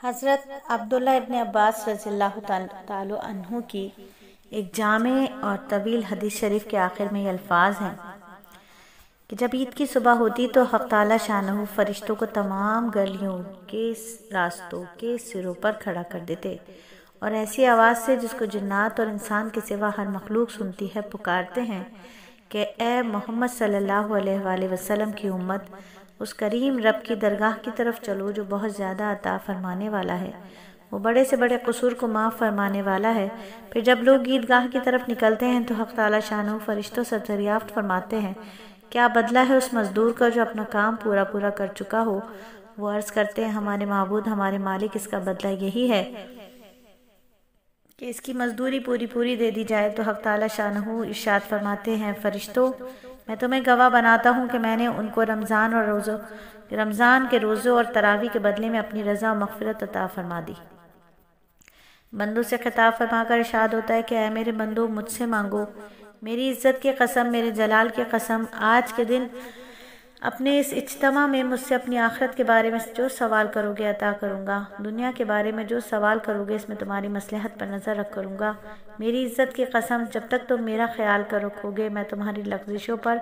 حضرت عبداللہ ابن عباس رضی اللہ تعالی عنہ کی ایک جامع اور طویل حدیث شریف کے آخر میں یہ الفاظ ہیں کہ جب عید کی صبح ہوتی تو حق تعالی شانہ فرشتوں کو تمام گلیوں کے راستوں کے سروں پر کھڑا کر دیتے اور ایسی آواز سے جس کو جنات اور انسان کے سوا ہر مخلوق سنتی ہے پکارتے ہیں کہ اے محمد صلی اللہ علیہ وآلہ وسلم کی امت، اس کریم رب کی درگاہ کی طرف چلو جو بہت زیادہ عطا فرمانے والا ہے، وہ بڑے سے بڑے قصور کو معاف فرمانے والا ہے۔ پھر جب لوگ عیدگاہ کی طرف نکلتے ہیں تو حق تعالی شانہ فرشتوں سے دریافت فرماتے ہیں کیا بدلہ ہے اس مزدور کا جو اپنا کام پورا کر چکا ہو؟ وہ عرض کرتے ہیں ہمارے معبود، ہمارے مالک، اس کا بدلہ یہی ہے کہ اس کی مزدوری پوری دے دی جائے۔ تو حق تعالی شانہ ارشاد فرماتے ہیں فرشتوں، میں تمہیں گواہ بناتا ہوں کہ میں نے ان کو رمضان کے روزوں اور تراویح کے بدلے میں اپنی رضا و مغفرت عطا فرما دی۔ بندوں سے خطاب فرما کر ارشاد ہوتا ہے کہ اے میرے بندو، مجھ سے مانگو، میری عزت کی قسم، میرے جلال کی قسم، آج کے دن اپنے اس اجتماع میں مجھ سے اپنی آخرت کے بارے میں جو سوال کرو گے عطا کروں گا، دنیا کے بارے میں جو سوال کرو گے اس میں تمہاری مصلحت پر نظر رکھ کروں گا۔ میری عزت کی قسم، جب تک تم میرا خیال رکھو گے میں تمہاری لغزشوں پر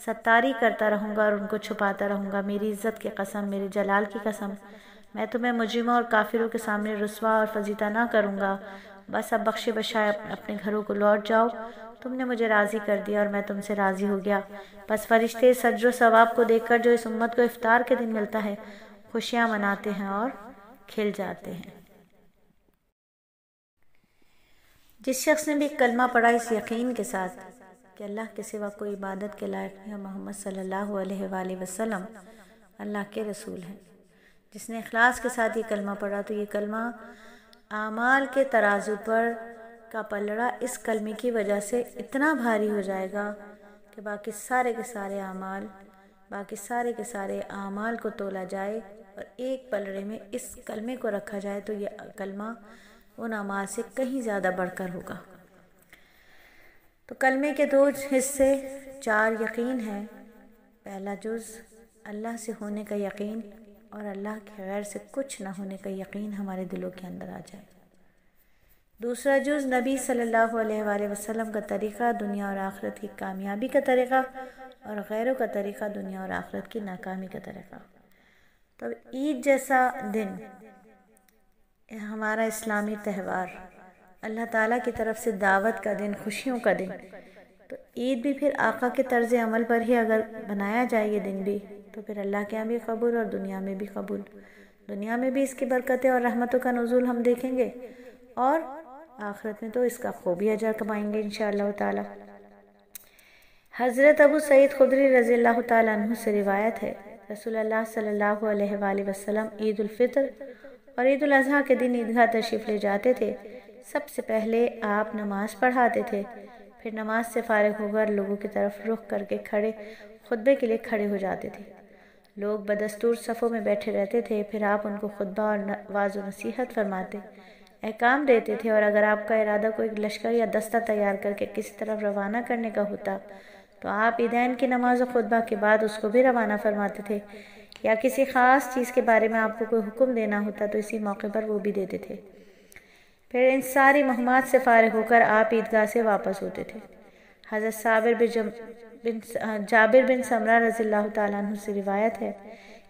ستاری کرتا رہوں گا اور ان کو چھپاتا رہوں گا۔ میری عزت کی قسم، میرے جلال کی قسم، میں تمہیں مجرموں اور کافروں کے سامنے رسوا اور فضیحہ نہ کروں گا۔ بس اب بخشے بخشائے اپنے گھروں کو لوٹ جاؤ، تم نے مجھے راضی کر دیا اور میں تم سے راضی ہو گیا۔ بس فرشتے اس اجر و ثواب کو دیکھ کر جو اس امت کو افطار کے دن ملتا ہے خوشیاں مناتے ہیں اور کھل جاتے ہیں۔ جس شخص نے بھی کلمہ پڑھا اس یقین کے ساتھ کہ اللہ کے سوا کوئی عبادت کے لائق نہیں، محمد صلی اللہ علیہ وآلہ وسلم اللہ کے رسول ہیں، جس نے اخلاص کے ساتھ یہ کلمہ پڑھا تو یہ کلمہ اعمال کے ترازو پر کا پلڑا اس کلمے کی وجہ سے اتنا بھاری ہو جائے گا کہ باقی سارے کے سارے اعمال کو تولا جائے اور ایک پلڑے میں اس کلمے کو رکھا جائے تو یہ کلمہ ان اعمال سے کہیں زیادہ بڑھ کر ہوگا۔ تو کلمے کے 2 حصے، 4 یقین ہیں۔ پہلا جز اللہ سے ہونے کا یقین اور اللہ کے غیر سے کچھ نہ ہونے کا یقین ہمارے دلوں کے اندر آ جائے۔ دوسرا جز نبی صلی اللہ علیہ وآلہ وسلم کا طریقہ، دنیا اور آخرت کی کامیابی کا طریقہ، اور غیروں کا طریقہ، دنیا اور آخرت کی ناکامی کا طریقہ۔ تو عید جیسا دن، ہمارا اسلامی تہوار، اللہ تعالیٰ کی طرف سے دعوت کا دن، خوشیوں کا دن، تو عید بھی پھر آقا کے طرز عمل پر ہی اگر بنایا جائے یہ دن بھی تو پھر اللہ کے یہاں بھی قبول اور دنیا میں بھی قبول۔ دنیا میں بھی اس کی برکتیں اور رحمتوں کا نزول ہم دیکھیں گے اور آخرت میں تو اس کا خوبی اجر کمائیں گے انشاءاللہ تعالی۔ حضرت ابو سعید خدری رضی اللہ تعالیٰ عنہ سے روایت ہے رسول اللہ صلی اللہ علیہ وآلہ وسلم عید الفطر اور عید الاضحیٰ کے دن عیدگاہ تشریف لے جاتے تھے۔ سب سے پہلے آپ نماز پڑھاتے تھے، پھر نماز سے فارغ ہو کر لوگوں کی طرف رخ کر کے خطبے کے لیے کھڑے ہو جاتے تھے۔ لوگ بدستور صفوں میں بیٹھے رہتے تھے، پھر آپ ان کو خطبہ اور واعظ و نصیحت فرماتے، احکام دیتے تھے، اور اگر آپ کا ارادہ کوئی لشکر یا دستہ تیار کر کے کسی طرف روانہ کرنے کا ہوتا تو آپ عیدین کی نماز و خطبہ کے بعد اس کو بھی روانہ فرماتے تھے، یا کسی خاص چیز کے بارے میں آپ کو کوئی حکم دینا ہوتا تو اسی موقع پر وہ بھی دیتے تھے۔ پھر ان ساری مہمات سے فارغ ہو کر آپ عیدگاہ سے واپس ہوتے تھے۔ حضرت جابر بن سمرہ رضی اللہ تعالیٰ عنہ سے روایت ہے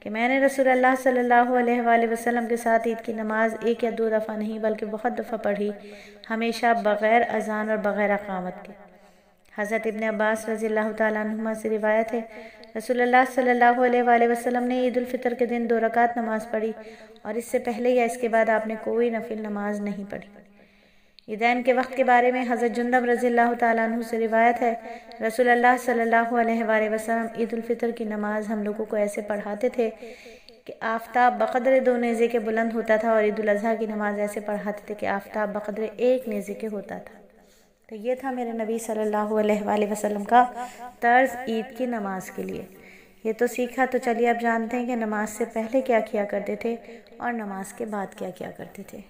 کہ میں نے رسول اللہ صلی اللہ علیہ وآلہ وسلم کے ساتھ عید کی نماز 1 یا 2 دفعہ نہیں بلکہ بہت دفعہ پڑھی، ہمیشہ بغیر اذان اور بغیر اقامت کے۔ حضرت ابن عباس رضی اللہ تعالیٰ عنہما سے روایت ہے رسول اللہ صلی اللہ علیہ وآلہ وسلم نے عید الفطر کے دن 2 رکعت نماز پڑھی اور اس سے پہلے یا اس کے بعد آپ نے کوئی نفل نماز نہیں پڑھی۔ عیدین کے وقت کے بارے میں حضرت جندب رضی اللہ تعالیٰ عنہ سے روایت ہے رسول اللہ صلی اللہ علیہ وآلہ وسلم عید الفطر کی نماز ہم لوگوں کو ایسے پڑھاتے تھے کہ آفتاب بقدر 2 نیزے کے بلند ہوتا تھا، اور عید الاضحیٰ کی نماز ایسے پڑھاتے تھے کہ آفتاب بقدر 1 نیزے کے ہوتا تھا۔ تو یہ تھا میرے نبی صلی اللہ علیہ وآلہ وسلم کا طرز عید کی نماز کے لیے۔ یہ تو سیکھا، تو چلیے اب جانتے ہیں کہ نماز سے پہلے کیا کیا کرتے تھے اور نماز کے بعد کیا کیا کرتے تھے۔